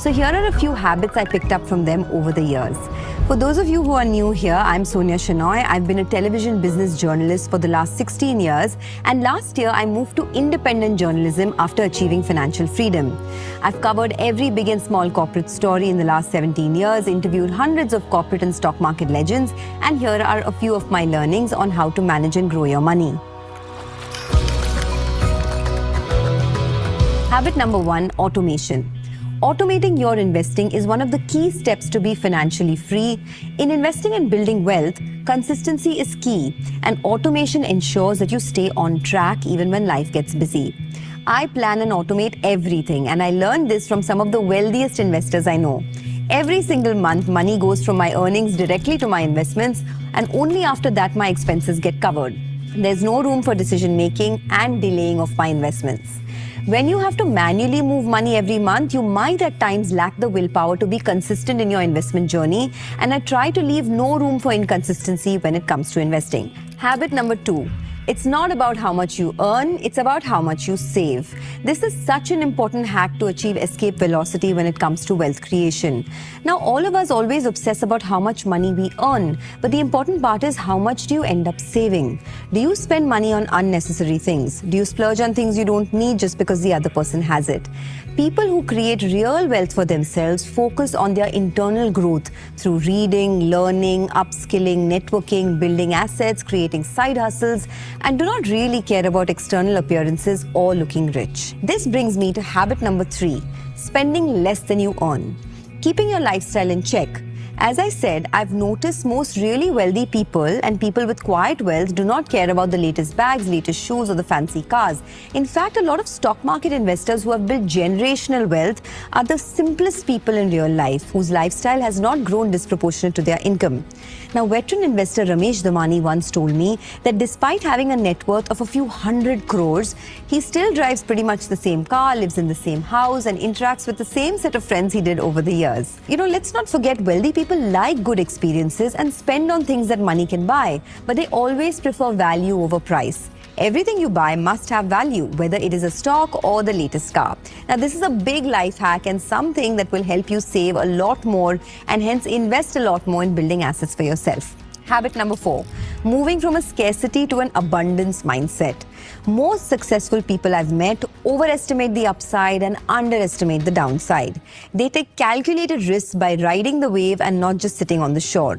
So here are a few habits I picked up from them over the years. For those of you who are new here, I'm Sonia Shenoy. I've been a television business journalist for the last 16 years, and last year I moved to independent journalism after achieving financial freedom. I've covered every big and small corporate story in the last 17 years, interviewed hundreds of corporate and stock market legends, and here are a few of my learnings on how to manage and grow your money. Habit number 1, automation. Automating your investing is one of the key steps to be financially free. In investing and building wealth, consistency is key, and automation ensures that you stay on track even when life gets busy. I plan and automate everything, and I learned this from some of the wealthiest investors I know. Every single month, money goes from my earnings directly to my investments, and only after that my expenses get covered. There's no room for decision making and delaying of my investments. When you have to manually move money every month, you might at times lack the willpower to be consistent in your investment journey, and I try to leave no room for inconsistency when it comes to investing. Habit number 2. It's not about how much you earn, it's about how much you save. This is such an important hack to achieve escape velocity when it comes to wealth creation. Now, all of us always obsess about how much money we earn, but the important part is how much do you end up saving? Do you spend money on unnecessary things? Do you splurge on things you don't need just because the other person has it? People who create real wealth for themselves focus on their internal growth through reading, learning, upskilling, networking, building assets, creating side hustles, and do not really care about external appearances or looking rich. This brings me to habit number 3, spending less than you earn. Keeping your lifestyle in check. As I said, I've noticed most really wealthy people and people with quiet wealth do not care about the latest bags, latest shoes, or the fancy cars. In fact, a lot of stock market investors who have built generational wealth are the simplest people in real life, whose lifestyle has not grown disproportionate to their income. Now, veteran investor Ramesh Damani once told me that despite having a net worth of a few hundred crores, he still drives pretty much the same car, lives in the same house, and interacts with the same set of friends he did over the years. Let's not forget, wealthy people like good experiences and spend on things that money can buy, but they always prefer value over price. Everything you buy must have value, whether it is a stock or the latest car. Now, this is a big life hack and something that will help you save a lot more and hence invest a lot more in building assets for yourself. Habit number 4, moving from a scarcity to an abundance mindset. Most successful people I've met overestimate the upside and underestimate the downside. They take calculated risks by riding the wave and not just sitting on the shore.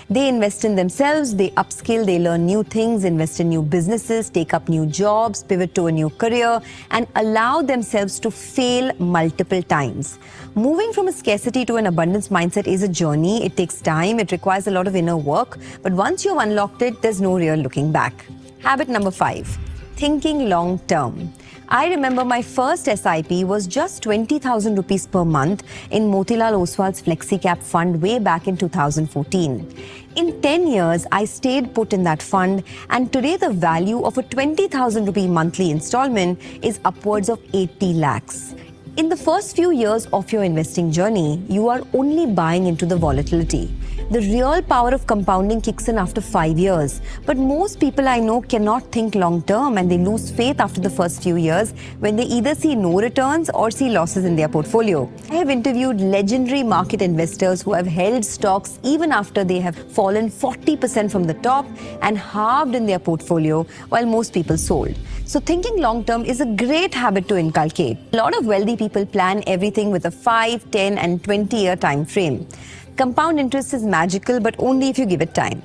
They invest in themselves, they upskill, they learn new things, invest in new businesses, take up new jobs, pivot to a new career, and allow themselves to fail multiple times. Moving from a scarcity to an abundance mindset is a journey. It takes time, it requires a lot of inner work, but once you've unlocked it, there's no real looking back. Habit number 5, thinking long term. I remember my first SIP was just 20,000 rupees per month in Motilal Oswal's FlexiCap fund way back in 2014. In 10 years, I stayed put in that fund, and today the value of a 20,000 rupee monthly installment is upwards of 80 lakhs. In the first few years of your investing journey, you are only buying into the volatility. The real power of compounding kicks in after 5 years. But most people I know cannot think long term, and they lose faith after the first few years when they either see no returns or see losses in their portfolio. I have interviewed legendary market investors who have held stocks even after they have fallen 40% from the top and halved in their portfolio, while most people sold. So thinking long term is a great habit to inculcate. A lot of wealthy people plan everything with a 5, 10 and 20-year time frame. Compound interest is magical, but only if you give it time.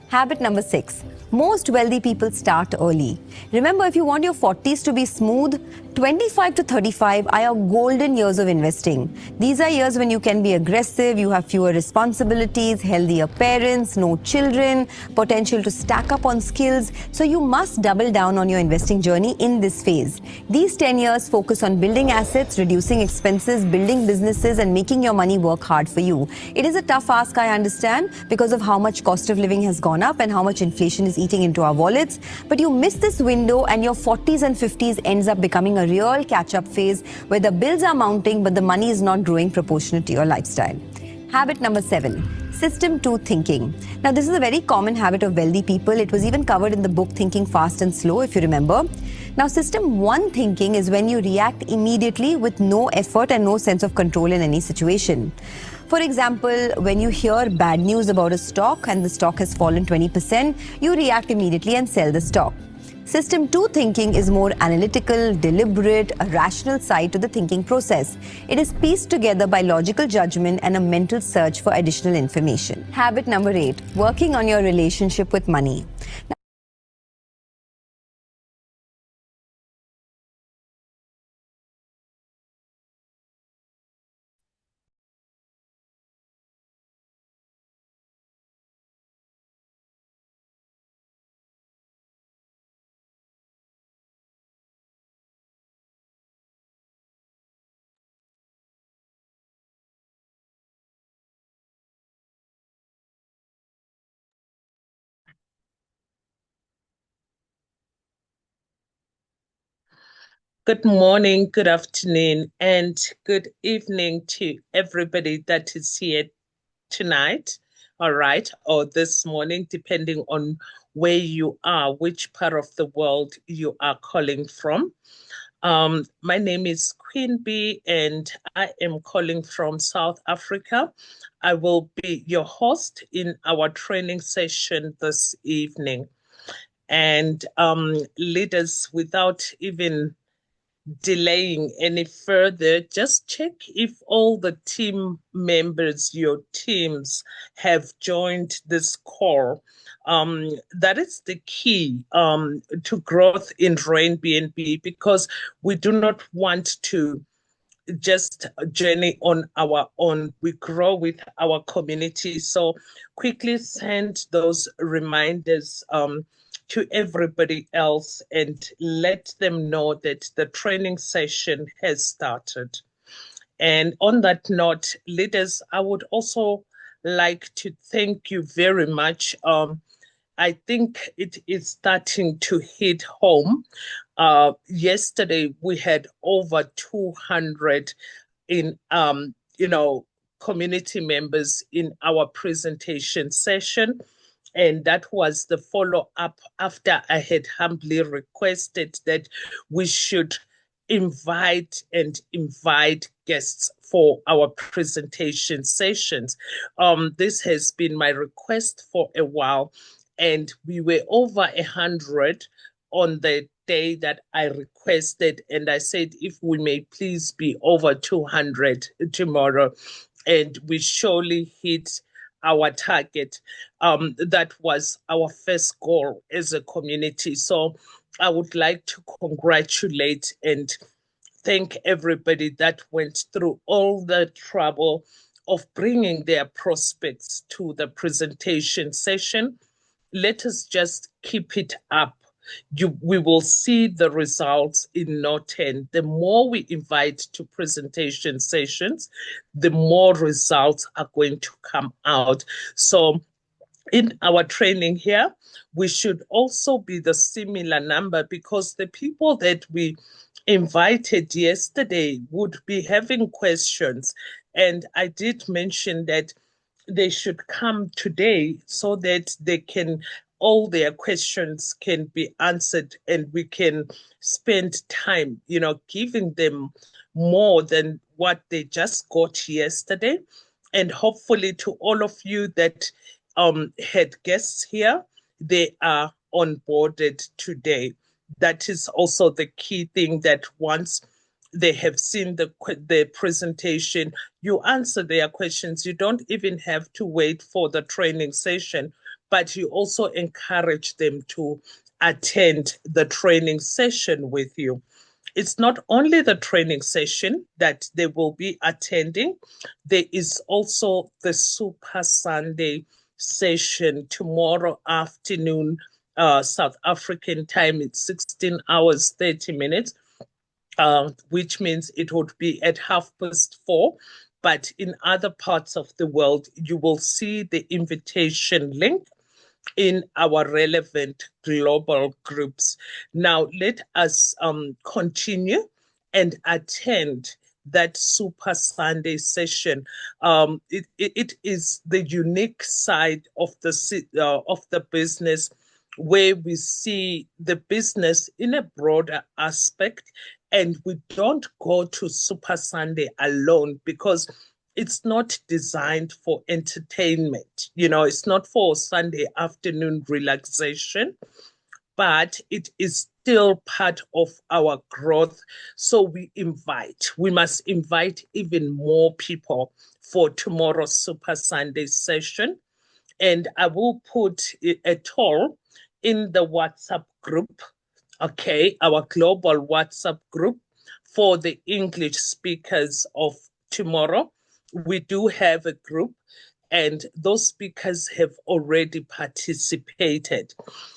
Habit number 6. Most wealthy people start early. Remember, if you want your 40s to be smooth, 25 to 35 are your golden years of investing. These are years when you can be aggressive, you have fewer responsibilities, healthier parents, no children, potential to stack up on skills. So you must double down on your investing journey in this phase. These 10 years focus on building assets, reducing expenses, building businesses, and making your money work hard for you. It is a tough ask, I understand, because of how much cost of living has gone up and how much inflation is eating into our wallets. But you miss this window and your 40s and 50s ends up becoming a real catch-up phase where the bills are mounting but the money is not growing proportionate to your lifestyle. Habit number 7, System 2 thinking. Now, this is a very common habit of wealthy people. It was even covered in the book Thinking Fast and Slow, if you remember. Now, System 1 thinking is when you react immediately with no effort and no sense of control in any situation. For example, when you hear bad news about a stock and the stock has fallen 20%, you react immediately and sell the stock. System 2 thinking is more analytical, deliberate, a rational side to the thinking process. It is pieced together by logical judgment and a mental search for additional information. Habit number 8, working on your relationship with money. Good morning, good afternoon, and good evening to everybody that is here tonight, all right, or this morning, depending on where you are, which part of the world you are calling from. My name is Queen Bee, and I am calling from South Africa. I will be your host in our training session this evening. And leaders, without even delaying any further, just check if all the team members, your teams, have joined this call. That is the key to growth in Rain BNB, because we do not want to just journey on our own. We grow with our community. So quickly send those reminders to everybody else and let them know that the training session has started. And on that note, leaders, I would also like to thank you very much. I think it is starting to hit home. Yesterday, we had over 200 in, community members in our presentation session. And that was the follow-up after I had humbly requested that we should invite guests for our presentation sessions. This has been my request for a while, and we were over 100 on the day that I requested, and I said, if we may please be over 200 tomorrow, and we surely hit our target. That was our first goal as a community. So I would like to congratulate and thank everybody that went through all the trouble of bringing their prospects to the presentation session. Let us just keep it up. We will see the results in no time. The more we invite to presentation sessions, the more results are going to come out. So in our training here, we should also be the similar number, because the people that we invited yesterday would be having questions. And I did mention that they should come today so that all their questions can be answered, and we can spend time, giving them more than what they just got yesterday. And hopefully to all of you that had guests here, they are onboarded today. That is also the key thing, that once they have seen the presentation, you answer their questions. You don't even have to wait for the training session, but you also encourage them to attend the training session with you. It's not only the training session that they will be attending, there is also the Super Sunday session tomorrow afternoon, South African time. It's 16 hours, 30 minutes. Which means it would be at 4:30. But in other parts of the world, you will see the invitation link in our relevant global groups. Now, let us continue and attend that Super Sunday session. It is the unique side of the business, where we see the business in a broader aspect, and we don't go to Super Sunday alone because it's not designed for entertainment. It's not for Sunday afternoon relaxation, but it is still part of our growth. So we must invite even more people for tomorrow's Super Sunday session. And I will put a toll in the WhatsApp group, okay, our global WhatsApp group for the English speakers of tomorrow. We do have a group, and those speakers have already participated.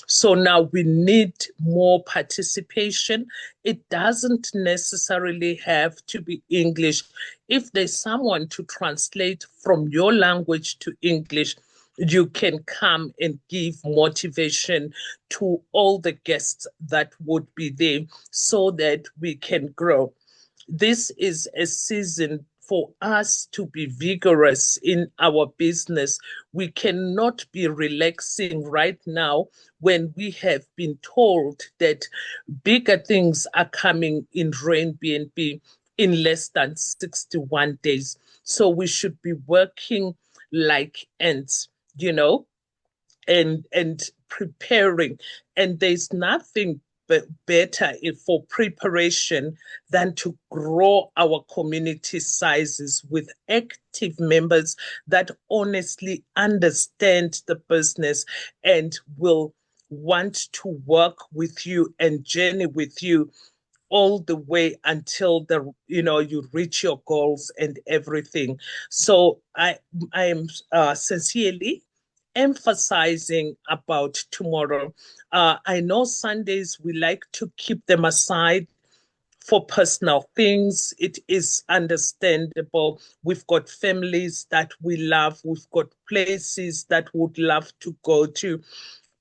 So now we need more participation. It doesn't necessarily have to be English. If there's someone to translate from your language to English, you can come and give motivation to all the guests that would be there so that we can grow. This is a season for us to be vigorous in our business. We cannot be relaxing right now when we have been told that bigger things are coming in Rain BNB in less than 61 days. So we should be working like ants, and preparing. And there's nothing better for preparation than to grow our community sizes with active members that honestly understand the business and will want to work with you and journey with you all the way until you reach your goals and everything. So I am sincerely emphasizing about tomorrow. I know Sundays we like to keep them aside for personal things. It is understandable. We've got families that we love. We've got places that would love to go to.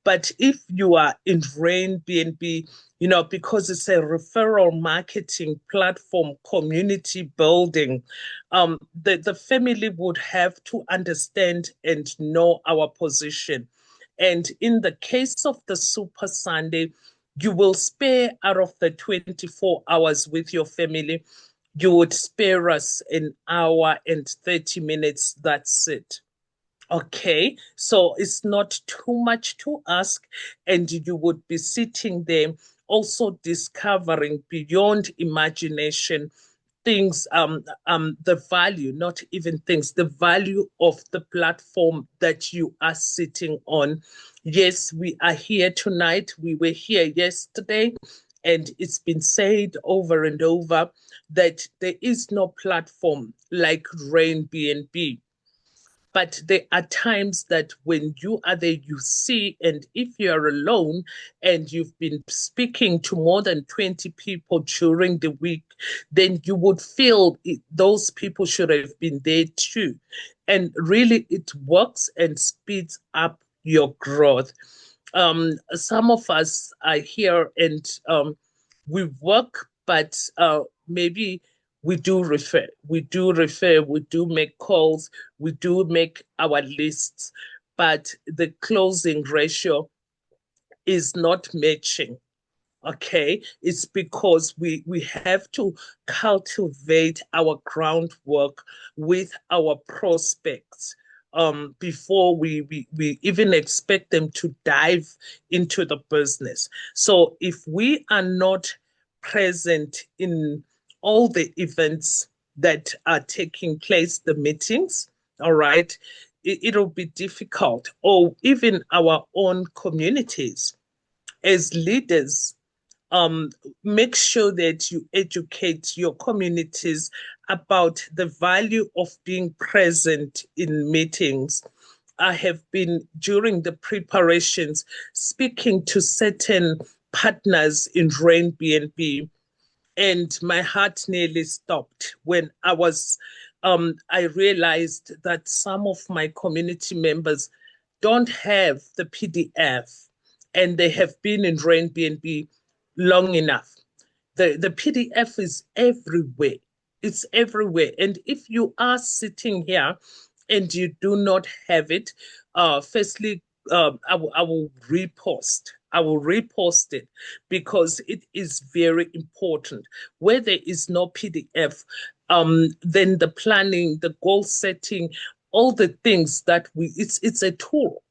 But if you are in Rain BNB, because it's a referral marketing platform, community building, the family would have to understand and know our position. And in the case of the Super Sunday, you will spare out of the 24 hours with your family, you would spare us an hour and 30 minutes. That's it. Okay, so it's not too much to ask, and you would be sitting there also discovering beyond imagination things, the value, not even things, the value of the platform that you are sitting on. Yes, we are here tonight. We were here yesterday, and it's been said over and over that there is no platform like Rain BNB. But there are times that when you are there, you see, and if you're alone and you've been speaking to more than 20 people during the week, then you would feel those people should have been there too. And really, it works and speeds up your growth. Some of us are here and we work, but maybe we do refer, we do make calls, we do make our lists, but the closing ratio is not matching. Okay, it's because we have to cultivate our groundwork with our prospects before we even expect them to dive into the business. So if we are not present in all the events that are taking place, the meetings, all right, it'll be difficult. Or even our own communities as leaders, make sure that you educate your communities about the value of being present in meetings. I have been, during the preparations, speaking to certain partners in Rain BNB, and my heart nearly stopped when I realized that some of my community members don't have the PDF, and they have been in Rain BNB long enough. The PDF is everywhere. It's everywhere. And if you are sitting here and you do not have it, firstly, I will repost. I will repost it because it is very important. Where there is no PDF, then the planning, the goal setting, all the things that it's a tool.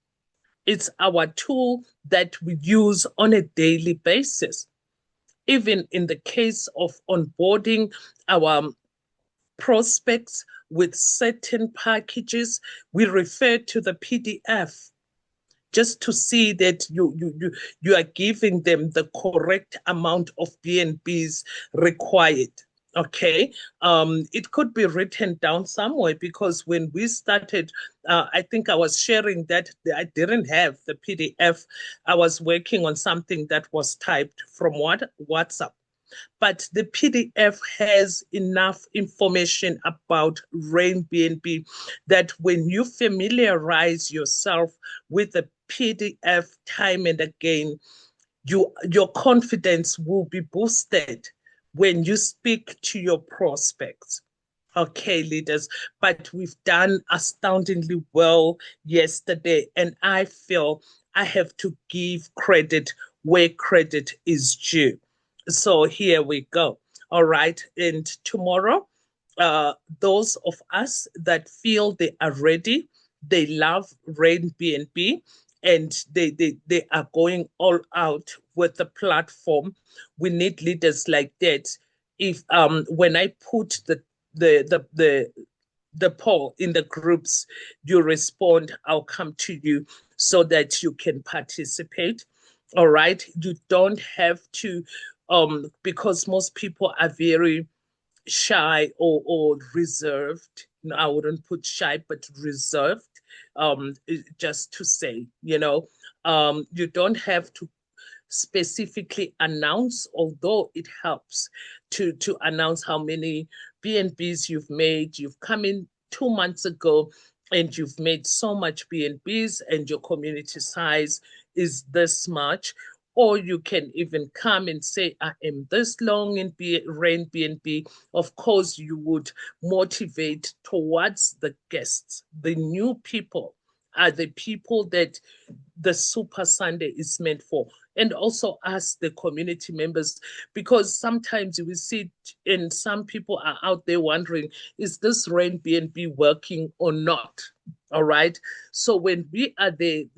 It's our tool that we use on a daily basis. Even in the case of onboarding our prospects with certain packages, we refer to the PDF just to see that you are giving them the correct amount of BNBs required. Okay, it could be written down somewhere because when we started, I think I was sharing that I didn't have the PDF. I was working on something that was typed from WhatsApp, but the PDF has enough information about Rain BNB that when you familiarize yourself with the PDF time and again, your confidence will be boosted when you speak to your prospects. Okay, leaders, but we've done astoundingly well yesterday, and I feel I have to give credit where credit is due. So here we go. All right, and tomorrow, those of us that feel they are ready, they love Rain BNB, and they are going all out with the platform. We need leaders like that. If when I put the the the the poll in the groups, you respond, I'll come to you so that you can participate. All right. You don't have to, because most people are very shy or reserved. No, I wouldn't put shy, but reserved. Just to say, you don't have to specifically announce, although it helps to announce how many BNBs you've made. You've come in 2 months ago and you've made so much BNBs and your community size is this much. Or you can even come and say, I am this long in Rain BNB. Of course, you would motivate towards the guests. The new people are the people that the Super Sunday is meant for. And also us, the community members, because sometimes we see and some people are out there wondering, is this Rain BNB working or not? All right. So when we are the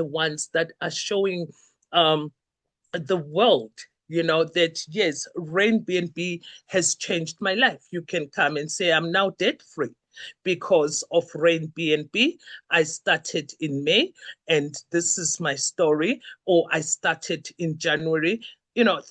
ones that are showing the world, that yes, Rain BNB has changed my life. You can come and say, I'm now debt free because of Rain BNB. I started in May and this is my story, or I started in January,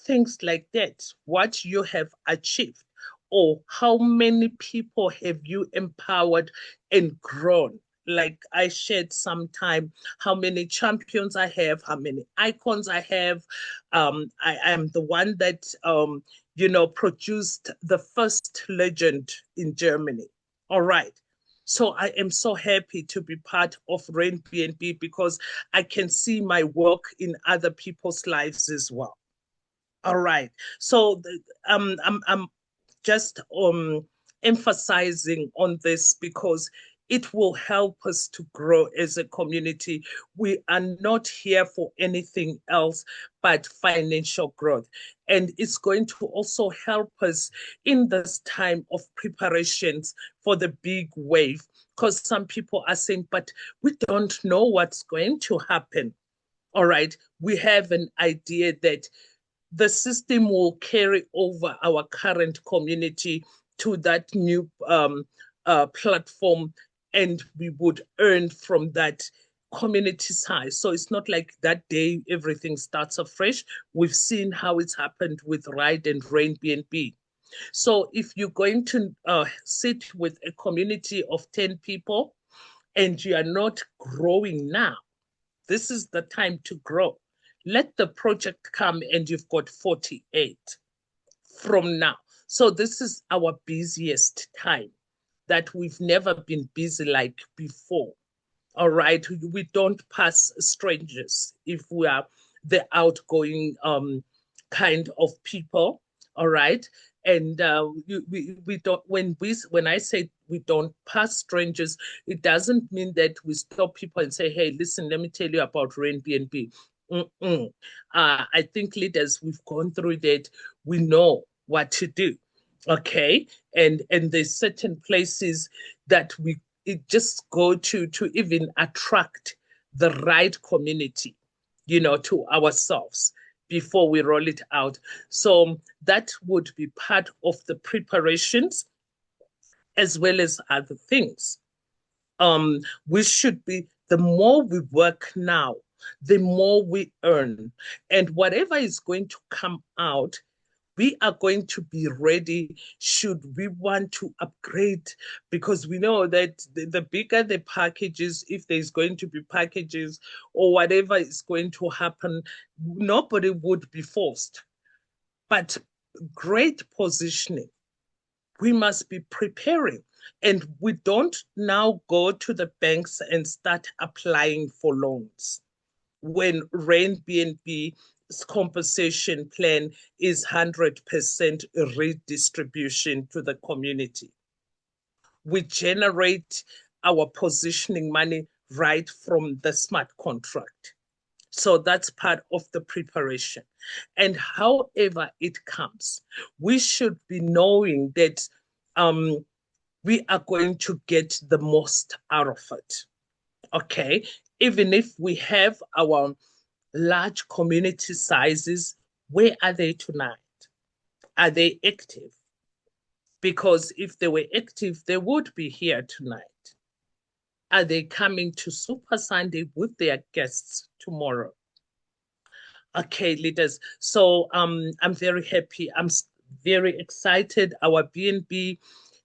things like that. What you have achieved, or how many people have you empowered and grown. Like I shared sometime how many champions I have, how many icons I have. I am the one that produced the first legend in Germany. All right. So I am so happy to be part of Rain BNB because I can see my work in other people's lives as well. All right. So I'm just emphasizing on this because it will help us to grow as a community. We are not here for anything else but financial growth. And it's going to also help us in this time of preparations for the big wave. Because some people are saying, but we don't know what's going to happen. All right. We have an idea that the system will carry over our current community to that new platform, and we would earn from that community size. So it's not like that day everything starts afresh. We've seen how it's happened with Ride and Rain BNB. So if you're going to sit with a community of 10 people and you are not growing now, this is the time to grow. Let the project come and you've got 48 from now. So this is our busiest time that we've never been busy like before. All right. We don't pass strangers if we are the outgoing kind of people. All right. And we don't, when I say we don't pass strangers, it doesn't mean that we stop people and say, hey, listen, let me tell you about Airbnb. Mm-mm. I think leaders, we've gone through that. We know what to do. Okay. And there's certain places that we just go to even attract the right community, to ourselves before we roll it out. So that would be part of the preparations as well as other things. We should be, the more we work now, the more we earn. And whatever is going to come out, we are going to be ready should we want to upgrade, because we know that the bigger the packages, if there's going to be packages or whatever is going to happen, nobody would be forced. But great positioning, we must be preparing. And we don't now go to the banks and start applying for loans when Airbnb's compensation plan is 100% redistribution to the community. We generate our positioning money right from the smart contract. So that's part of the preparation. And however it comes, we should be knowing that we are going to get the most out of it. Okay. Even if we have our large community sizes, where are they tonight? Are they active? Because if they were active, they would be here tonight. Are they coming to Super Sunday with their guests tomorrow? Okay, leaders. So I'm very happy. I'm very excited. Our BNB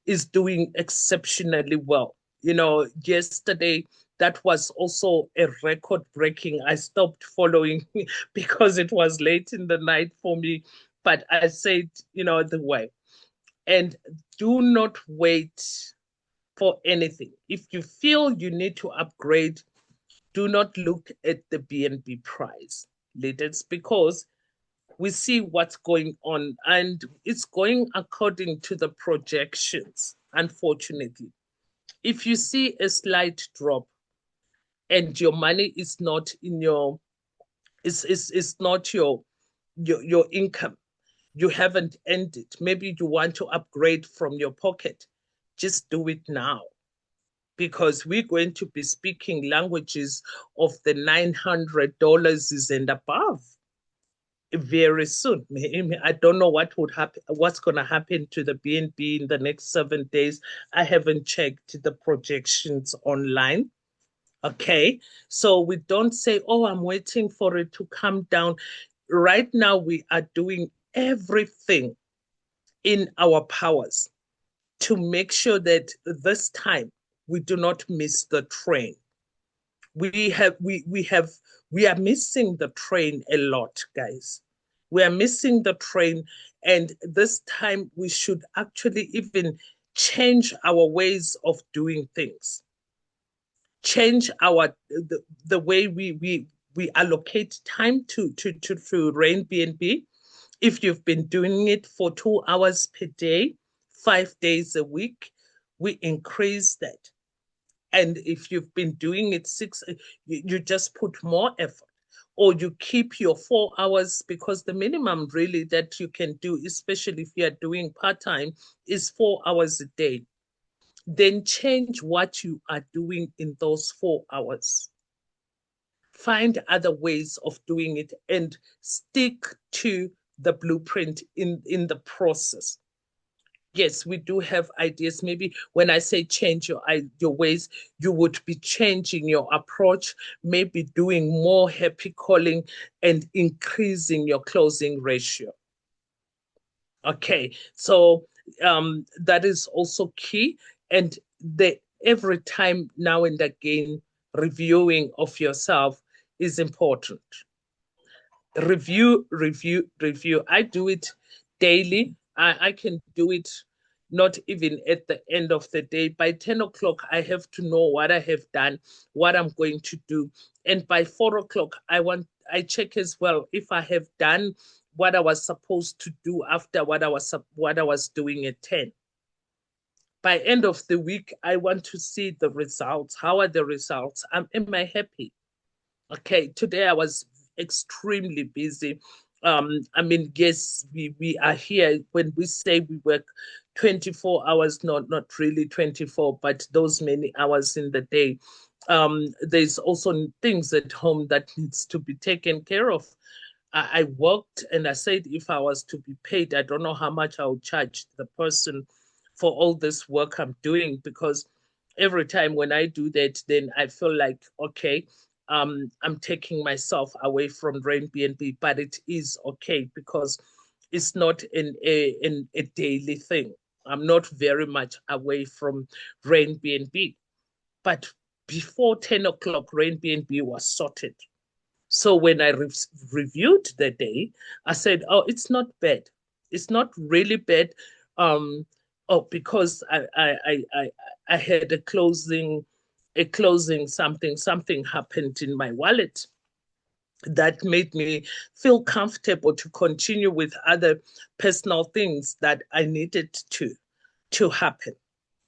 is doing exceptionally well. Yesterday, that was also a record breaking. I stopped following because it was late in the night for me. But I said, the way. And do not wait for anything. If you feel you need to upgrade, do not look at the BNB price, leaders, because we see what's going on and it's going according to the projections, unfortunately. If you see a slight drop and your money is not in your, is not your income, you haven't earned it, maybe you want to upgrade from your pocket, just do it now, because we're going to be speaking languages of the $900 and above very soon. I don't know what would happen, what's going to happen to the BNB in the next 7 days. I haven't checked the projections online. Okay, so we don't say, oh, I'm waiting for it to come down. Right now, we are doing everything in our powers to make sure that this time we do not miss the train. We are missing the train a lot, guys. We are missing the train, and this time we should actually even change our ways of doing things. Change the way we allocate time to Airbnb. If you've been doing it for 2 hours per day, 5 days a week, we increase that. And if you've been doing it you just put more effort, or you keep your 4 hours, because the minimum really that you can do, especially if you're doing part-time, is 4 hours a day. Then change what you are doing in those 4 hours. Find other ways of doing it and stick to the blueprint in the process. Yes, we do have ideas. Maybe when I say change your ways, you would be changing your approach, maybe doing more happy calling and increasing your closing ratio. Okay, so that is also key. And every time now and again, reviewing of yourself is important. Review, review, review. I do it daily. I can do it not even at the end of the day. By 10 o'clock, I have to know what I have done, what I'm going to do. And by 4 o'clock, I check as well if I have done what I was supposed to do after what I was doing at 10. By end of the week, I want to see the results. How are the results? Am I happy? Okay, today I was extremely busy. I mean, yes, we are here when we say we work 24 hours, not really 24, but those many hours in the day. There's also things at home that needs to be taken care of. I worked and I said if I was to be paid, I don't know how much I would charge the person for all this work I'm doing, because every time when I do that, then I feel like, okay, I'm taking myself away from Airbnb, but it is okay because it's not a daily thing. I'm not very much away from Airbnb, but before 10 o'clock, Airbnb was sorted. So when I reviewed the day, I said, "Oh, it's not bad. It's not really bad." Um, oh, because I had a closing something happened in my wallet that made me feel comfortable to continue with other personal things that I needed to happen.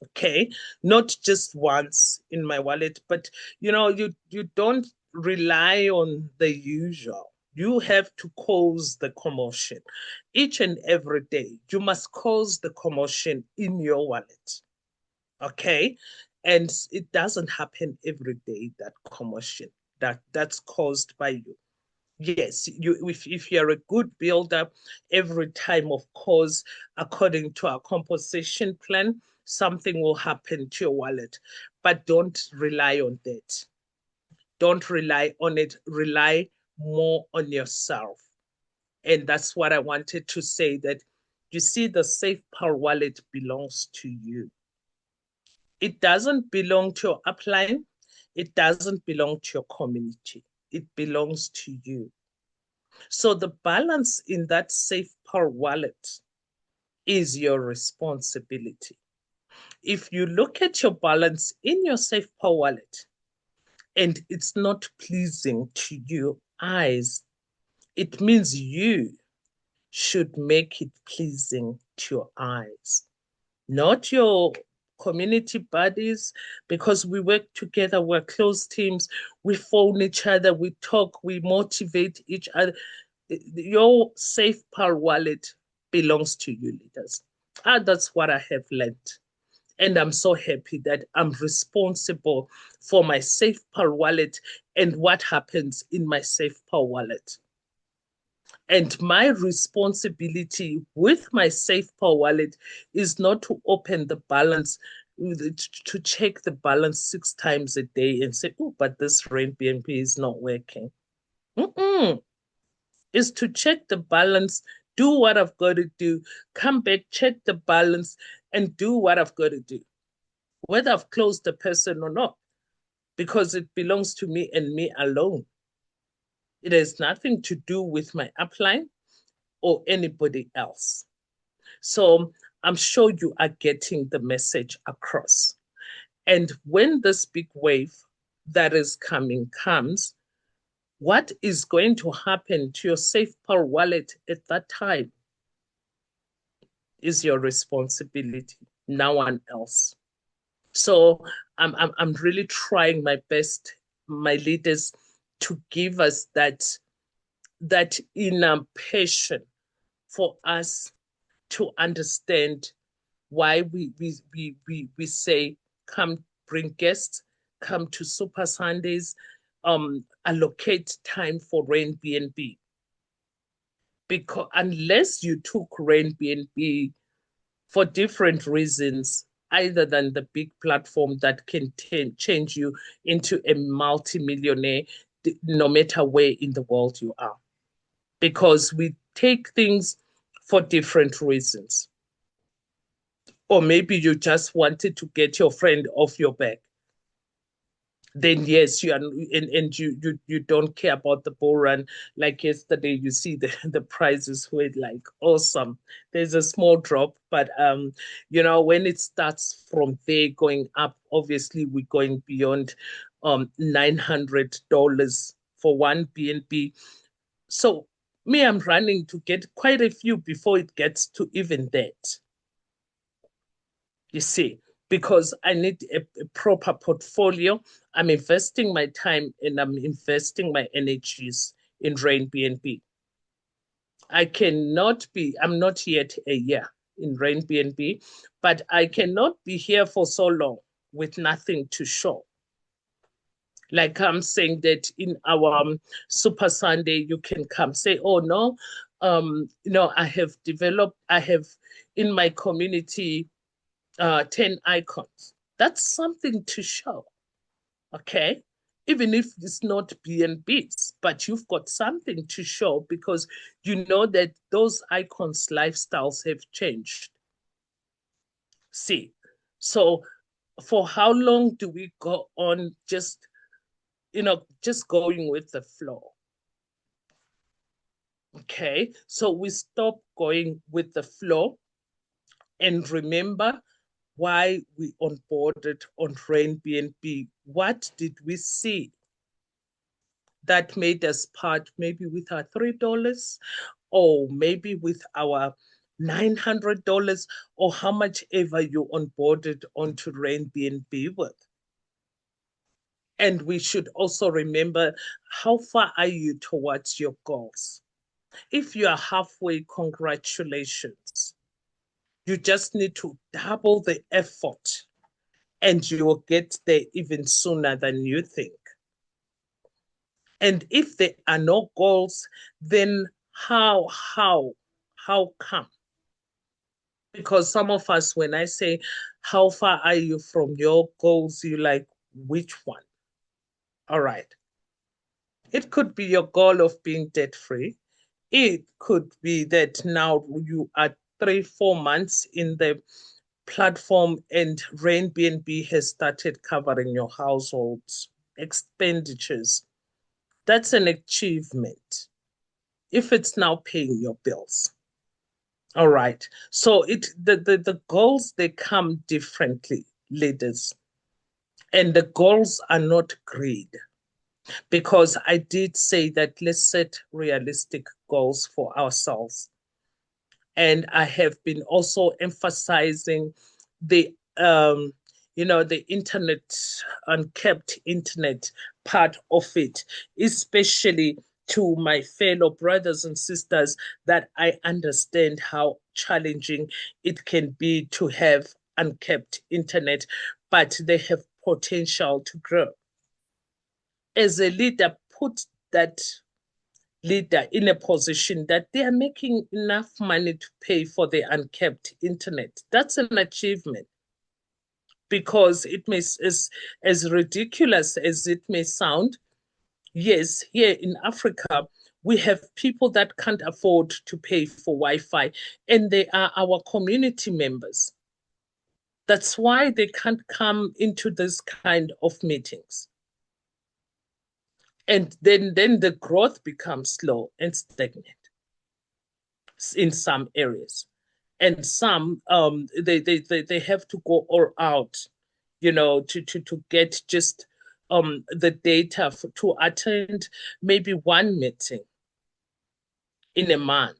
Okay, not just once in my wallet, but you don't rely on the usual. You have to cause the commotion each and every day. You must cause the commotion in your wallet. Okay, and it doesn't happen every day, that commotion that's caused by you. Yes, if you're a good builder, every time, of course, according to our composition plan, something will happen to your wallet. But don't rely on that. Don't rely on it. Rely more on yourself. And that's what I wanted to say, that you see, the Safe Power wallet belongs to you. It doesn't belong to your upline. It doesn't belong to your community. It belongs to you. So the balance in that Safe Power wallet is your responsibility. If you look at your balance in your Safe Power wallet and it's not pleasing to your eyes, it means you should make it pleasing to your eyes, not your community buddies, because we work together, we're close teams, we phone each other, we talk, we motivate each other. Your Safe Power wallet belongs to you, leaders. That's what I have learned. And I'm so happy that I'm responsible for my Safe Power wallet and what happens in my Safe Power wallet. And my responsibility with my Safe Power wallet is not to open the balance, to check the balance 6 times a day and say, oh, but this Airbnb is not working. Mm-mm. Is to check the balance, do what I've got to do, come back, check the balance, and do what I've got to do, whether I've closed the person or not, because it belongs to me and me alone. It has nothing to do with my upline or anybody else. So I'm sure you are getting the message across. And when this big wave that is coming comes, what is going to happen to your Safe Power wallet at that time is your responsibility, no one else. So I'm really trying my best, my leaders, to give us that inner passion for us to understand why we say, come bring guests, come to Super Sundays, allocate time for Airbnb. Because unless you took Airbnb for different reasons, either than the big platform that can change you into a multimillionaire, no matter where in the world you are. Because we take things for different reasons. Or maybe you just wanted to get your friend off your back. Then yes, you are, and you don't care about the bull run. Like yesterday, you see the prices were like awesome. There's a small drop, but when it starts from there going up, obviously we're going beyond $900 for one BNB. So Me, I'm running to get quite a few before it gets to even that. You see, because I need a proper portfolio. I'm investing my time and I'm investing my energies in Rain BNB. I'm not yet a year in Rain BNB, but I cannot be here for so long with nothing to show. Like I'm saying that in our Super Sunday, you can come say, oh no, I have in my community 10 icons. That's something to show, okay? Even if it's not BNBs, but you've got something to show because you know that those icons' lifestyles have changed. See, so for how long do we go on just going with the flow? Okay, so we stop going with the flow and remember why we onboarded on Rain BNB. What did we see that made us part maybe with our $3 or maybe with our $900 or how much ever you onboarded onto Rain BNB with? And we should also remember how far are you towards your goals? If you are halfway, congratulations. You just need to double the effort and you will get there even sooner than you think. And if there are no goals, then how come? Because some of us, when I say, how far are you from your goals? You're like, which one? All right. It could be your goal of being debt free. It could be that now you are 3-4 months in the platform and Rain BNB has started covering your household's expenditures. That's an achievement if it's now paying your bills. All right. So the goals they come differently, leaders. And the goals are not greed. Because I did say that let's set realistic goals for ourselves. And I have been also emphasizing the the internet, unkept internet part of it, especially to my fellow brothers and sisters that I understand how challenging it can be to have unkept internet, but they have potential to grow. As a leader, put that leader in a position that they are making enough money to pay for the unkept internet. That's an achievement because it may, as ridiculous as it may sound, yes, here in Africa, we have people that can't afford to pay for Wi-Fi, and they are our community members. That's why they can't come into this kind of meetings. And then the growth becomes slow and stagnant in some areas. And some they have to go all out, to get just the data to attend maybe one meeting in a month.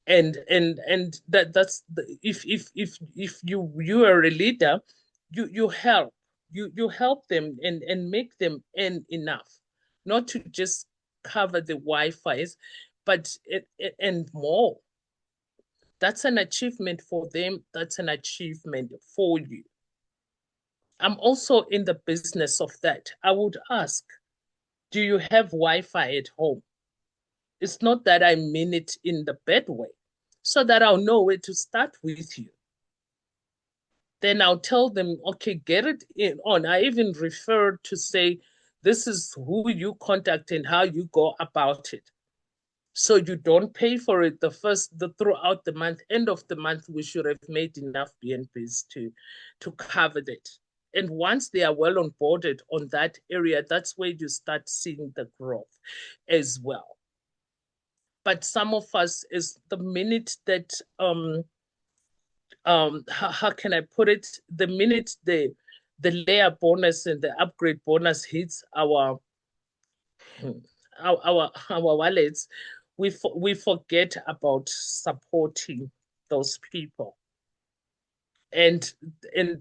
And that's if you are a leader, you help you help them and make them earn enough, not to just cover the Wi-Fi's, but and more. That's an achievement for them. That's an achievement for you. I'm also in the business of that. I would ask, do you have Wi-Fi at home? It's not that I mean it in the bad way, so that I'll know where to start with you. Then I'll tell them, okay, get it in on. I even refer to say, this is who you contact and how you go about it. So you don't pay for it throughout the month. End of the month, we should have made enough BNBs to cover that. And once they are well onboarded on that area, that's where you start seeing the growth as well. But some of us is the minute that how can I put it? The minute the layer bonus and the upgrade bonus hits our wallets, we forget about supporting those people. And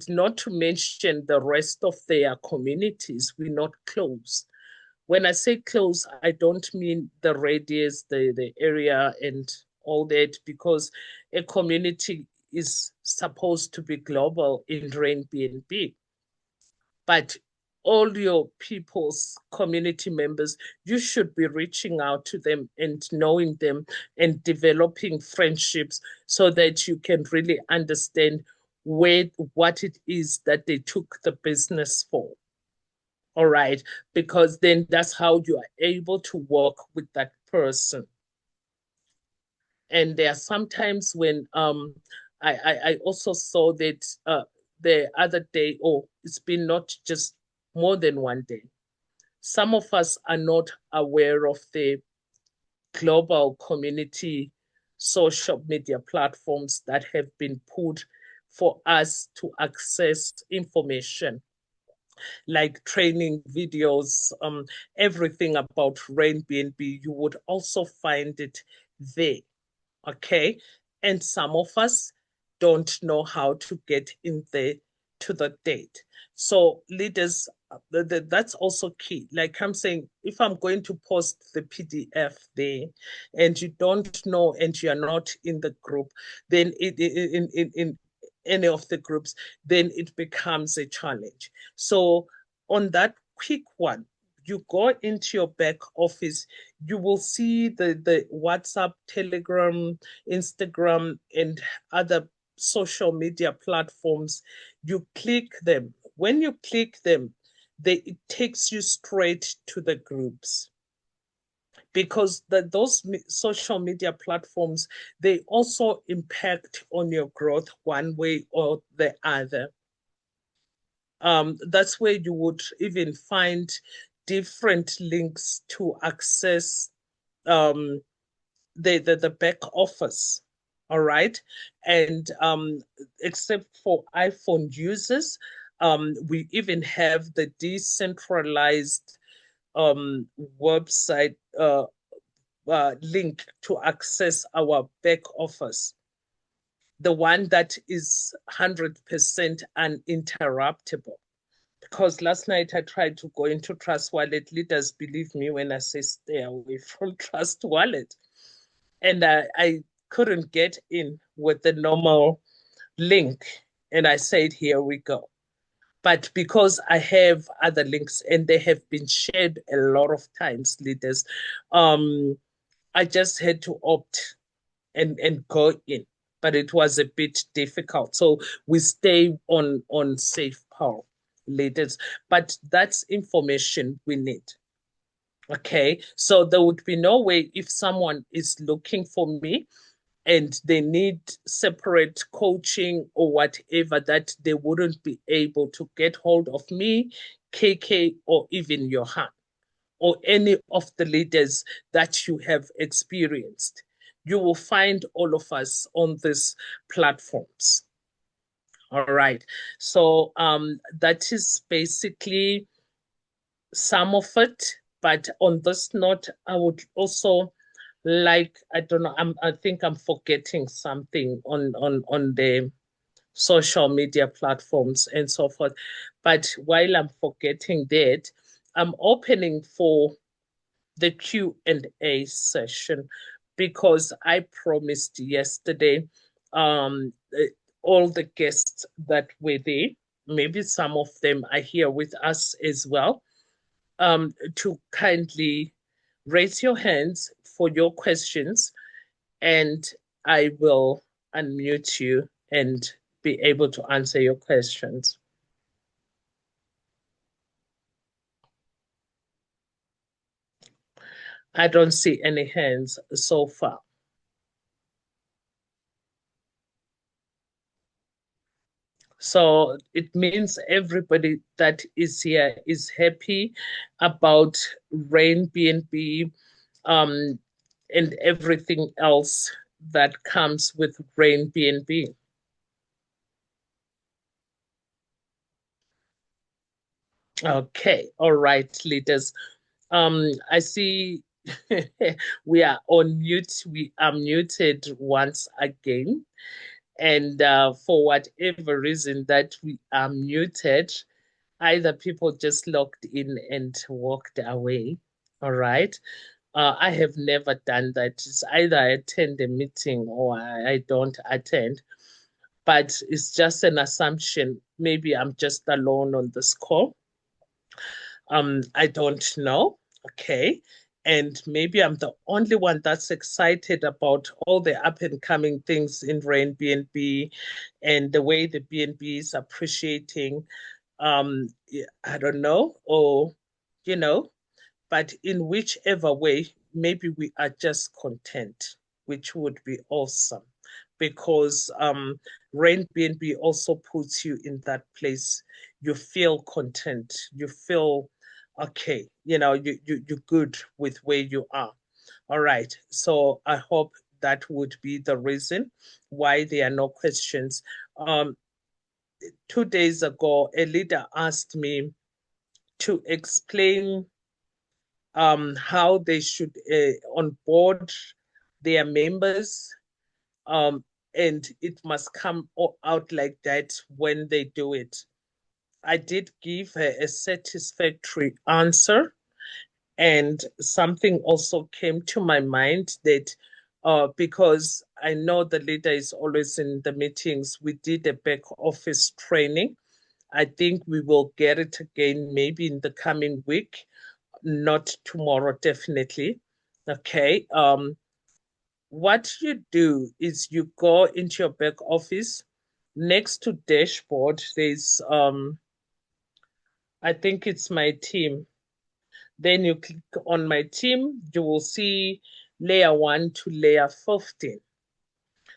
not to mention the rest of their communities, we're not close. When I say close, I don't mean the radius, the area and all that, because a community is supposed to be global in Airbnb. But all your people's community members, you should be reaching out to them and knowing them and developing friendships so that you can really understand what it is that they took the business for. All right, because then that's how you are able to work with that person. And there are sometimes when I also saw that the other day, oh, it's been not just more than one day. Some of us are not aware of the global community social media platforms that have been put for us to access information like training videos, everything about Airbnb. You would also find it there. Okay. And some of us don't know how to get in there to the date. So leaders, that's also key. Like I'm saying, if I'm going to post the PDF there and you don't know and you're not in the group, then in any of the groups, then it becomes a challenge. So on that quick one, you go into your back office, you will see the WhatsApp, Telegram, Instagram, and other social media platforms. You click them. When you click them, it takes you straight to the groups because those social media platforms, they also impact on your growth one way or the other. That's where you would even find different links to access um, the back office. All right. And except for iPhone users, we even have the decentralized website link to access our back office, the one that is 100% uninterruptible. Because last night I tried to go into Trust Wallet. Leaders believe me when I say stay away from Trust Wallet. And I couldn't get in with the normal link. And I said, here we go. But because I have other links and they have been shared a lot of times, leaders, I just had to opt and go in. But it was a bit difficult. So we stay on safe power, leaders. But that's information we need. Okay, so there would be no way if someone is looking for me and they need separate coaching or whatever, that they wouldn't be able to get hold of me, KK, or even Johan, or any of the leaders that you have experienced. You will find all of us on these platforms. All right. So that is basically some of it. But on this note, I would also like, I don't know, I think I'm forgetting something on the social media platforms and so forth. But while I'm forgetting that, I'm opening for the Q&A session because I promised yesterday all the guests that were there, maybe some of them are here with us as well, to kindly raise your hands for your questions and I will unmute you and be able to answer your questions. I don't see any hands so far. So it means everybody that is here is happy about Airbnb and everything else that comes with Airbnb. Okay, all right, leaders. I see we are on mute. We are muted once again. And for whatever reason that we are muted, either people just logged in and walked away. All right. I have never done that. It's either I attend a meeting or I don't attend, but it's just an assumption. Maybe I'm just alone on this call. I don't know. Okay. And maybe I'm the only one that's excited about all the up and coming things in Rain BNB and the way the BNB is appreciating. Yeah, I don't know, or, you know, but in whichever way, maybe we are just content, which would be awesome because Rain BNB also puts you in that place. You feel content. You feel okay. You're good with where you are. All right. So I hope that would be the reason why there are no questions. 2 days ago, a leader asked me to explain how they should onboard their members, um, and it must come out like that when they do it. I did give a satisfactory answer, and something also came to my mind that because I know the leader is always in the meetings, we did a back office training. I think we will get it again maybe in the coming week, not tomorrow, definitely. Okay. What you do is you go into your back office. Next to dashboard, there's I think it's my team. Then you click on my team, you will see layer 1 to layer 15.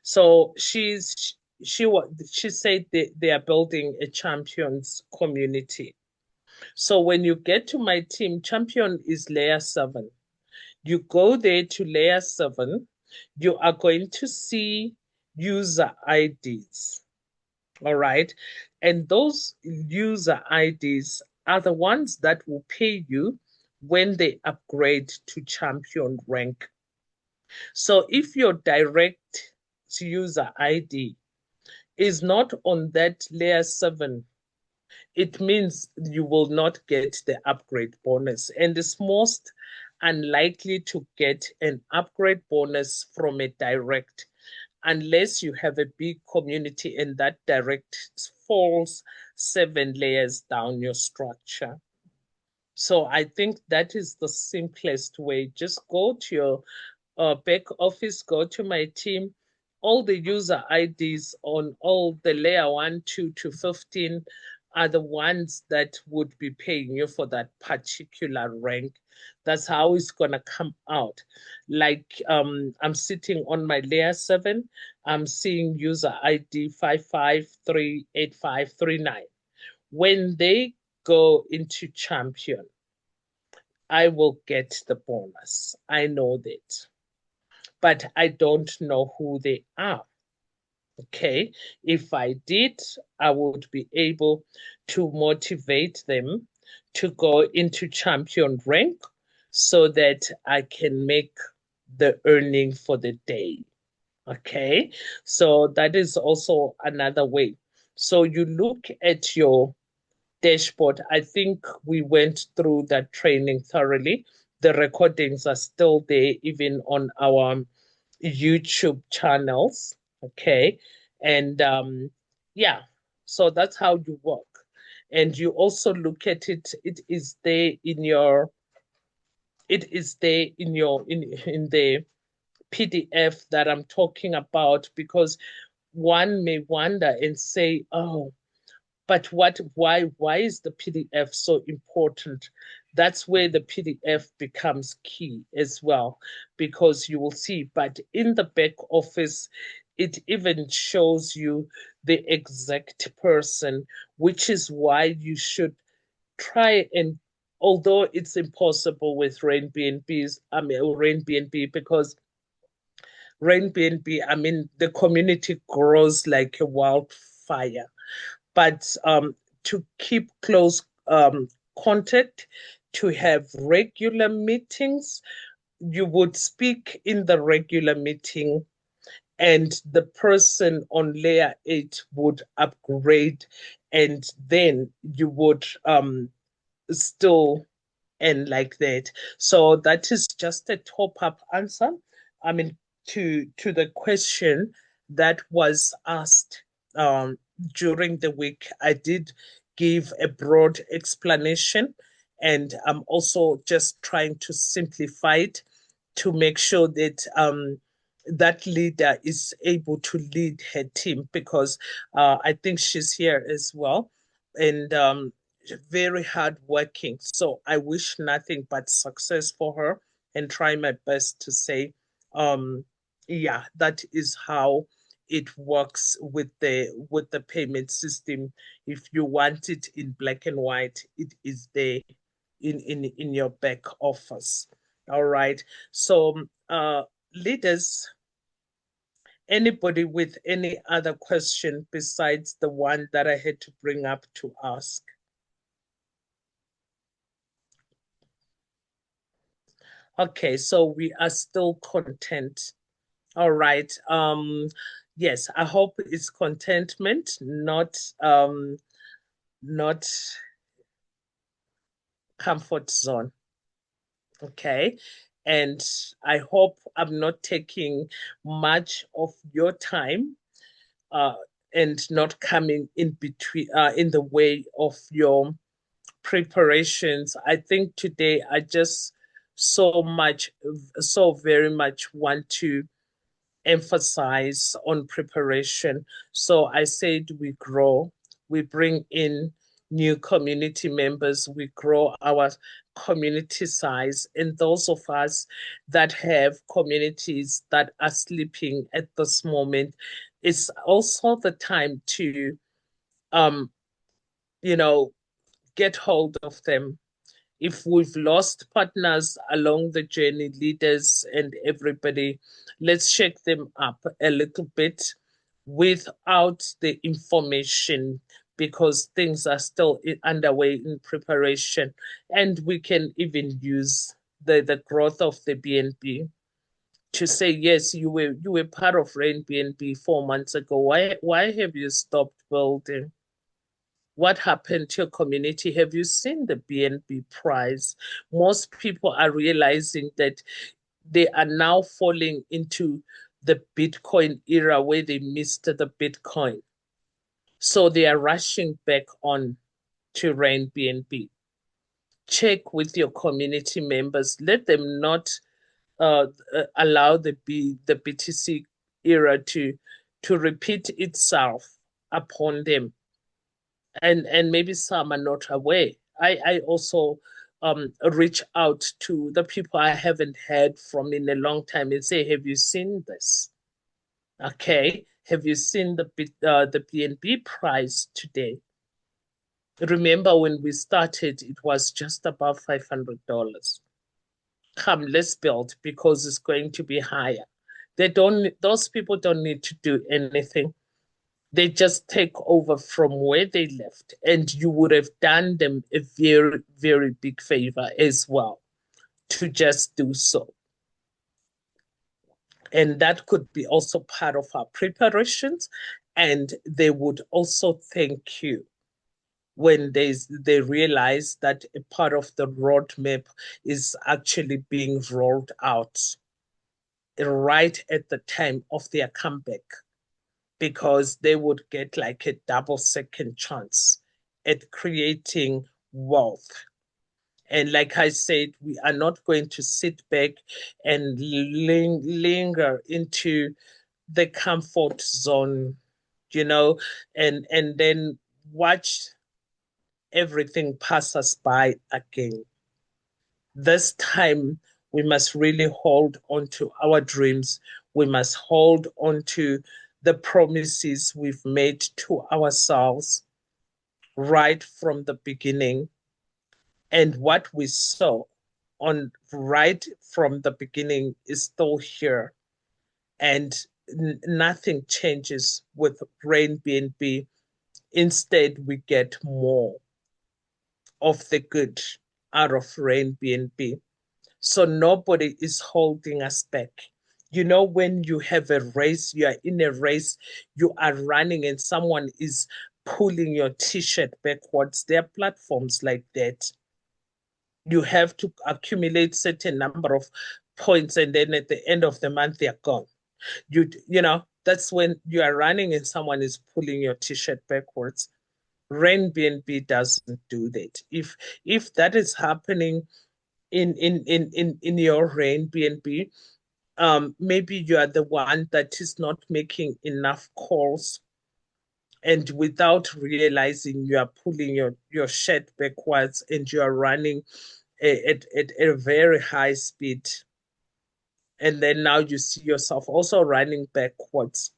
So she said they are building a champions community. So when you get to my team, champion is layer 7. You go there to layer 7, you are going to see user IDs. All right. And those user IDs are the ones that will pay you when they upgrade to champion rank. So if your direct user ID is not on that layer 7, it means you will not get the upgrade bonus. And it's most unlikely to get an upgrade bonus from a direct unless you have a big community and that direct falls 7 layers down your structure. So I think that is the simplest way. Just go to your back office, go to my team. All the user IDs on all the layer 1, 2 to 15 are the ones that would be paying you for that particular rank. That's how it's going to come out. Like I'm sitting on my layer 7, I'm seeing user ID 5538539. When they go into champion, I will get the bonus. I know that. But I don't know who they are. Okay. If I did, I would be able to motivate them to go into champion rank so that I can make the earning for the day. Okay. So that is also another way. So you look at your dashboard. I think we went through that training thoroughly. The recordings are still there, even on our YouTube channels. Okay. And yeah, so that's how you work. And you also look at it, it is there in your in the PDF that I'm talking about, because one may wonder and say, oh, but why is the PDF so important? That's where the PDF becomes key as well, because you will see, but in the back office, it even shows you the exact person, which is why you should try and, although it's impossible with Rain BNB, because Rain BNB, I mean, the community grows like a wildfire, but to keep close contact, to have regular meetings. You would speak in the regular meeting, and the person on layer 8 would upgrade, and then you would still end like that. So that is just a top-up answer. I mean, to the question that was asked during the week. I did give a broad explanation, and I'm also just trying to simplify it to make sure that that leader is able to lead her team, because I think she's here as well, and very hardworking. So I wish nothing but success for her, and try my best to say, yeah, that is how it works with the payment system. If you want it in black and white, it is there in your back office. All right. So leaders, anybody with any other question besides the one that I had to bring up to ask? Okay, so we are still content. All right. Yes, I hope it's contentment, not comfort zone. Okay. And I hope I'm not taking much of your time uh, and not coming in between in the way of your preparations. I think today I just so very much want to emphasize on preparation. So I said we grow, we bring in new community members, we grow our community size. And those of us that have communities that are sleeping at this moment, it's also the time to, um, you know, get hold of them. If we've lost partners along the journey, leaders and everybody, let's shake them up a little bit without the information, because things are still underway in preparation. And we can even use the growth of the BNB to say, yes, you were part of Rain BNB 4 months ago. Why have you stopped building? What happened to your community? Have you seen the BNB price? Most people are realizing that they are now falling into the Bitcoin era where they missed the Bitcoin. So they are rushing back on to Rain BNB. Check with your community members. Let them not allow the BTC era to repeat itself upon them. And maybe some are not aware. I also reach out to the people I haven't heard from in a long time and say, have you seen this? Okay, have you seen the BNB price today? Remember when we started, it was just above $500. Come, let's build, because it's going to be higher. Those people don't need to do anything. They just take over from where they left, and you would have done them a very, very big favor as well to just do so. And that could be also part of our preparations, and they would also thank you when they realize that a part of the roadmap is actually being rolled out right at the time of their comeback, because they would get like a double second chance at creating wealth. And like I said, we are not going to sit back and linger into the comfort zone, and then watch everything pass us by again. This time, we must really hold on to our dreams. We must hold on to the promises we've made to ourselves right from the beginning. And what we saw on right from the beginning is still here. And nothing changes with Brain BNB. Instead, we get more of the good out of Rain BNB. So nobody is holding us back. You know, when you have a race, you are in a race, you are running and someone is pulling your t-shirt backwards. There are platforms like that. You have to accumulate certain number of points and then at the end of the month they're gone. You know, that's when you are running and someone is pulling your t-shirt backwards. Rain BNB doesn't do that. If that is happening in your Rain BNB, maybe you are the one that is not making enough calls, and without realizing you are pulling your shirt backwards and you are running at a very high speed. And then now you see yourself also running backwards.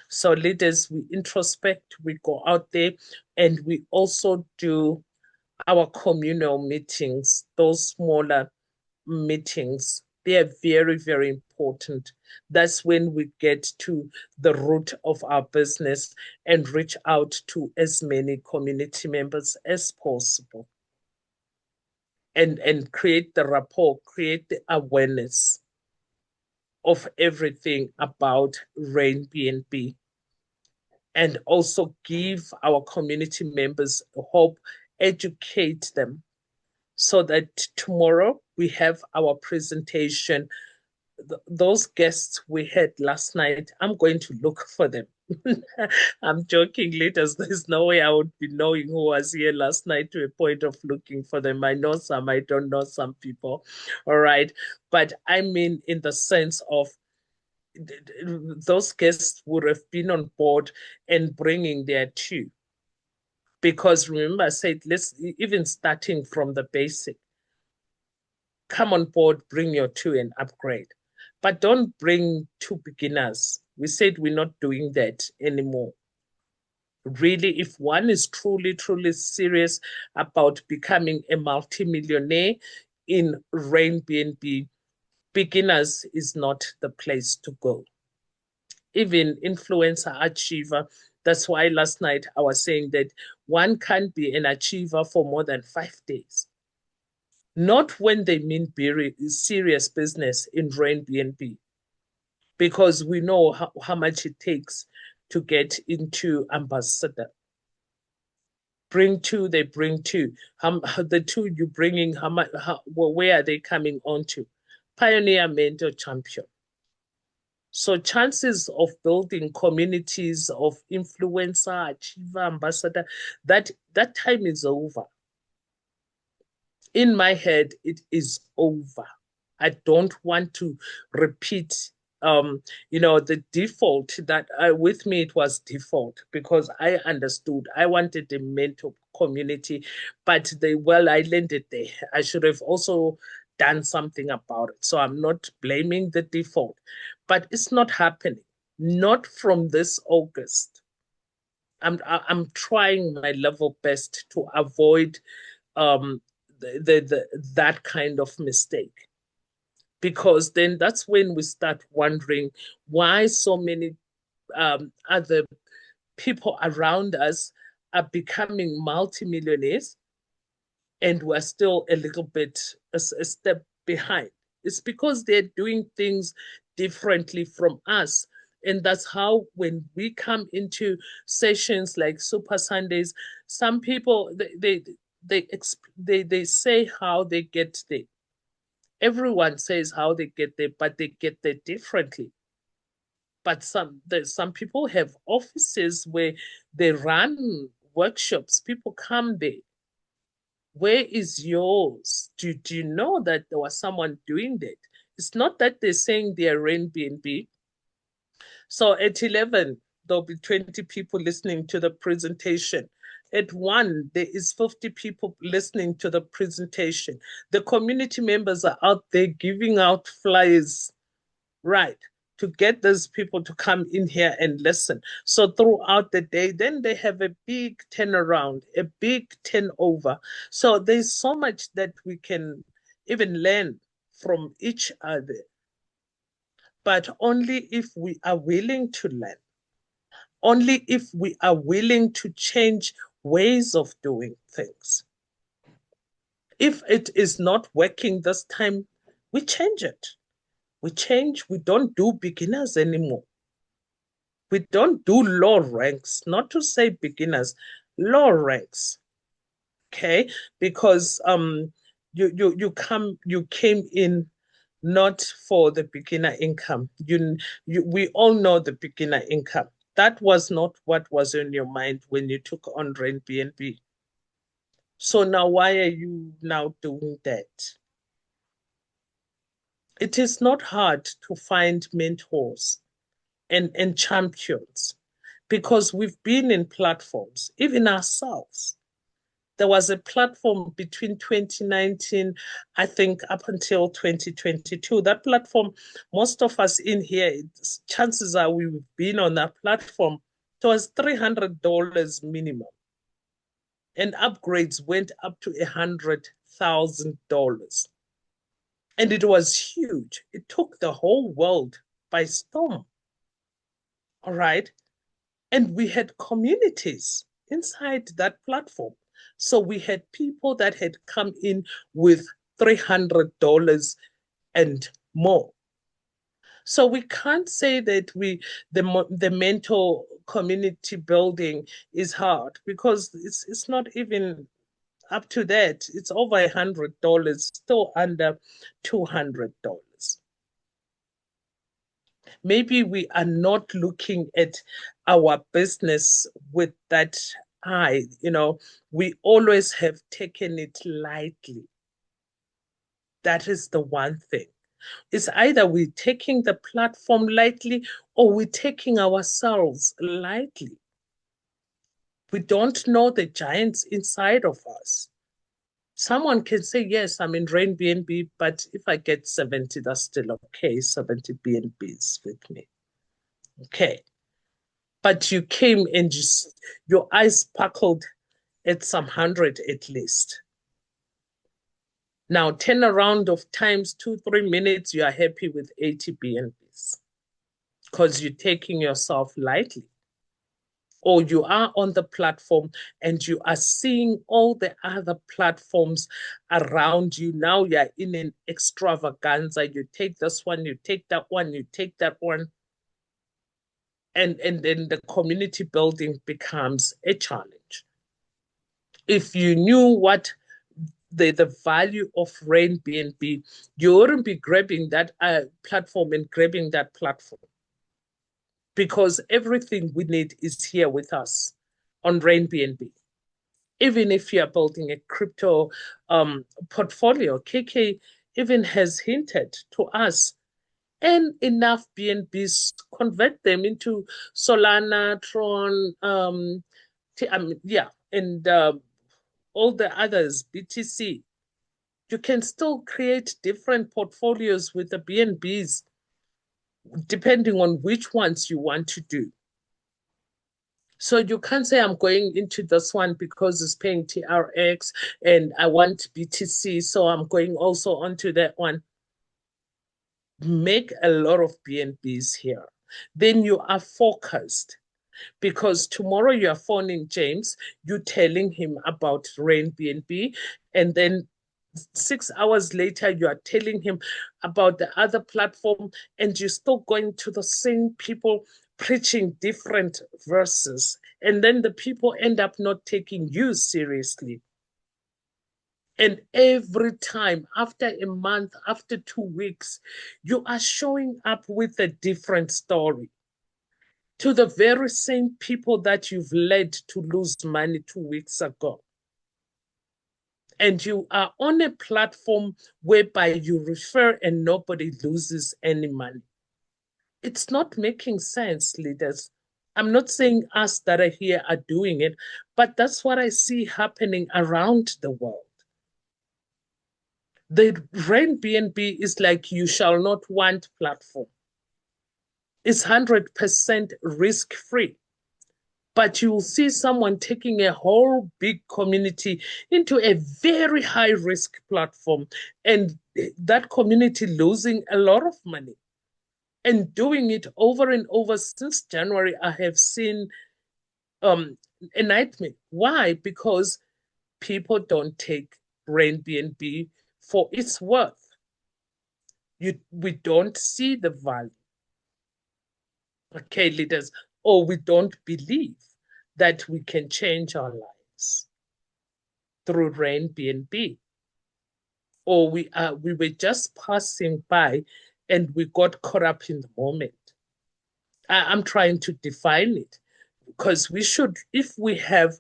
So leaders, we introspect, we go out there, and we also do our communal meetings, those smaller meetings. They are very, very important. That's when we get to the root of our business and reach out to as many community members as possible. And create the rapport, create the awareness of everything about Rain BNB. And also give our community members hope, educate them, so that tomorrow we have our presentation. Those guests we had last night, I'm going to look for them. I'm joking, leaders. There's no way I would be knowing who was here last night to a point of looking for them. I know some, I don't know some people. All right. But I mean, in the sense of those guests would have been on board and bringing their two. Because remember, I said, let's even starting from the basic. Come on board, bring your two and upgrade. But don't bring two beginners. We said we're not doing that anymore. Really, if one is truly, truly serious about becoming a multimillionaire in Rain BNB, beginners is not the place to go. Even influencer achiever, that's why last night I was saying that one can't be an achiever for more than 5 days. Not when they mean serious business in Rain BNB, because we know how much it takes to get into ambassador. Bring two, they bring two. The two you bringing, where are they coming on to? Pioneer, mentor, champion. So chances of building communities of influencer, achiever, ambassador, that time is over. In my head, it is over. I don't want to repeat the default that with me, it was default because I understood. I wanted a mentor community, but I landed there. I should have also done something about it. So I'm not blaming the default, but it's not happening. Not from this August. I'm trying my level best to avoid that kind of mistake, because then that's when we start wondering why so many other people around us are becoming multimillionaires and we're still a little bit a step behind. It's because they're doing things differently from us. And that's how when we come into sessions like Super Sundays, some people they say how they get there. Everyone says how they get there, but they get there differently. But some people have offices where they run workshops. People come there. Where is yours? Do you know that there was someone doing that? It's not that they're saying they're in BNB. So at 11, there'll be 20 people listening to the presentation. At 1, there is 50 people listening to the presentation. The community members are out there giving out flyers, right, to get those people to come in here and listen. So throughout the day, then they have a big turnaround, a big turnover. So there's so much that we can even learn from each other, but only if we are willing to learn, only if we are willing to change ways of doing things. If it is not working this time, we change it. We change. We don't do beginners anymore. We don't do low ranks, not to say beginners, low ranks. Okay, because you came in not for the beginner income. We all know the beginner income. That was not what was in your mind when you took on Rent BNB. So now why are you now doing that? It is not hard to find mentors and champions because we've been in platforms, even ourselves. There was a platform between 2019, I think, up until 2022. That platform, most of us in here, chances are we've been on that platform. It was $300 minimum. And upgrades went up to $100,000. And it was huge. It took the whole world by storm. All right. And we had communities inside that platform. So we had people that had come in with $300 and more. So we can't say that the mental community building is hard because it's not even up to that. It's over $100, still under $200. Maybe we are not looking at our business with that eye. We always have taken it lightly. That is the one thing. It's either we're taking the platform lightly or we're taking ourselves lightly. We don't know the giants inside of us. Someone can say, yes, I'm in Rain BNB, but if I get 70, that's still okay. 70 BNBs with me. Okay. But you came and your eyes sparkled at some 100 at least. Now, turnaround of times 2-3 minutes, you are happy with 80 BNBs because you're taking yourself lightly. Or you are on the platform and you are seeing all the other platforms around you. Now you're in an extravaganza. You take this one, you take that one, you take that one. And then the community building becomes a challenge. If you knew what the value of Rain BNB, you wouldn't be grabbing that platform and grabbing that platform. Because everything we need is here with us on Rain BNB. Even if you are building a crypto portfolio, KK even has hinted to us, and enough BNBs, convert them into Solana, Tron, and all the others, BTC. You can still create different portfolios with the BNBs depending on which ones you want to do. So you can't say I'm going into this one because it's paying TRX and I want BTC, so I'm going also onto that one. Make a lot of BNBs here. Then you are focused because tomorrow you are phoning James, you're telling him about Rain BNB, and then 6 hours later, you are telling him about the other platform, and you're still going to the same people preaching different verses. And then the people end up not taking you seriously. And every time, after a month, after 2 weeks, you are showing up with a different story to the very same people that you've led to lose money 2 weeks ago. And you are on a platform whereby you refer and nobody loses any money. It's not making sense, leaders. I'm not saying us that are here are doing it, but that's what I see happening around the world. The Rain BNB is like you shall not want platform. It's 100% risk-free. But you will see someone taking a whole big community into a very high risk platform and that community losing a lot of money and doing it over and over since January. I have seen a nightmare. Why? Because people don't take BNB for its worth. We don't see the value, okay, leaders, or we don't believe that we can change our lives through BNB, or we were just passing by and we got caught up in the moment. I'm trying to define it, because we should, if we have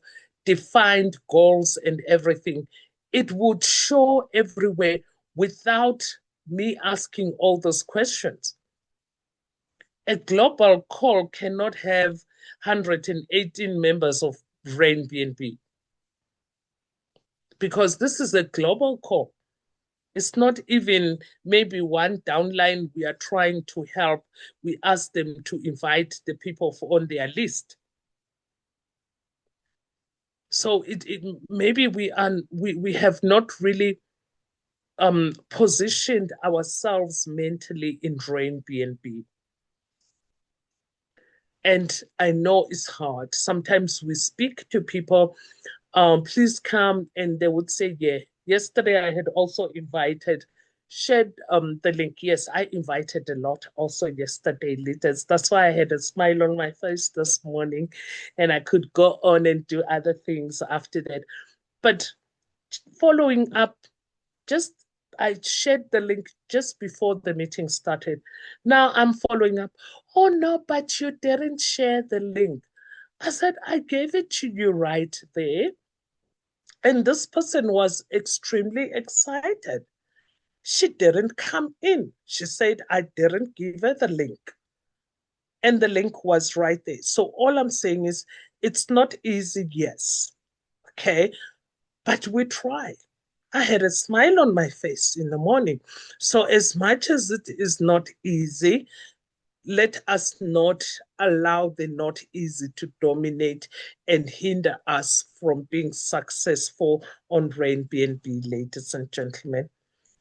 defined goals and everything, it would show everywhere without me asking all those questions. A global call cannot have 118 members of BNB, because this is a global call. It's not even maybe one downline we are trying to help. We ask them to invite the people on their list. So maybe we have not really positioned ourselves mentally in BNB. And I know it's hard. Sometimes we speak to people, please come, and they would say, yeah. Yesterday I had also shared the link. Yes, I invited a lot also yesterday, leaders. That's why I had a smile on my face this morning, and I could go on and do other things after that. But following up, I shared the link just before the meeting started. Now I'm following up. Oh no, but you didn't share the link. I said, I gave it to you right there. And this person was extremely excited. She didn't come in. She said, I didn't give her the link. And the link was right there. So all I'm saying is, it's not easy, yes. Okay. But we try. I had a smile on my face in the morning. So as much as it is not easy, let us not allow the not easy to dominate and hinder us from being successful on BNB, ladies and gentlemen.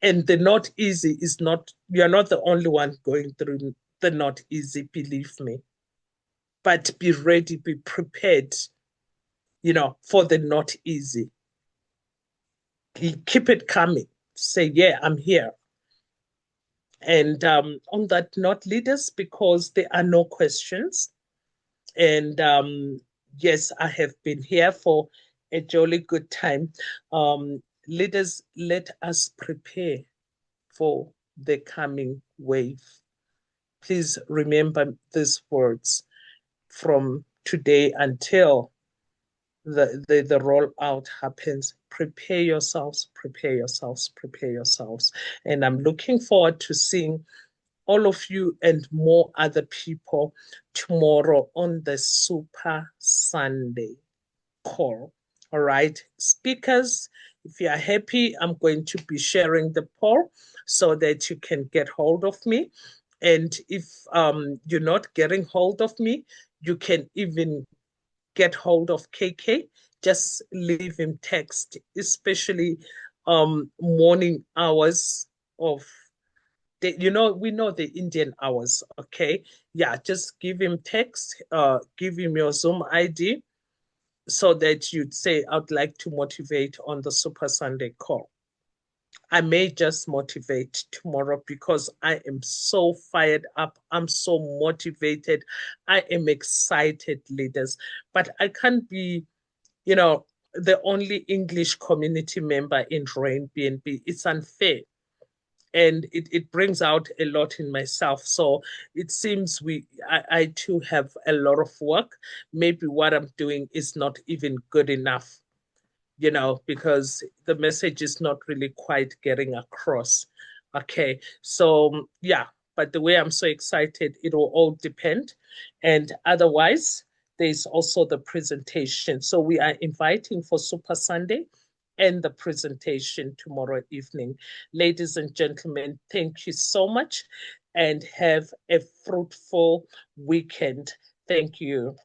And the not easy is not, you're not the only one going through the not easy, believe me. But be ready, be prepared, for the not easy. Keep it coming. Say, yeah, I'm here. And on that note, leaders, because there are no questions, and yes, I have been here for a jolly good time. Leaders, let us prepare for the coming wave. Please remember these words from today until the rollout happens. Prepare yourselves, prepare yourselves, prepare yourselves. And I'm looking forward to seeing all of you and more other people tomorrow on the Super Sunday call. All right, speakers, if you are happy, I'm going to be sharing the poll so that you can get hold of me. And if you're not getting hold of me, you can even get hold of KK. Just leave him text, especially morning hours of we know the Indian hours, okay? Yeah, just give him text, give him your Zoom ID so that you'd say, I'd like to motivate on the Super Sunday call. I may just motivate tomorrow because I am so fired up. I'm so motivated. I am excited, leaders. But I can't be, the only English community member in BNB. It's unfair. And it brings out a lot in myself. So it seems I too have a lot of work. Maybe what I'm doing is not even good enough, because the message is not really quite getting across. Okay, so yeah, but the way I'm so excited, it will all depend. And otherwise, there's also the presentation. So we are inviting for Super Sunday and the presentation tomorrow evening. Ladies and gentlemen, thank you so much and have a fruitful weekend. Thank you.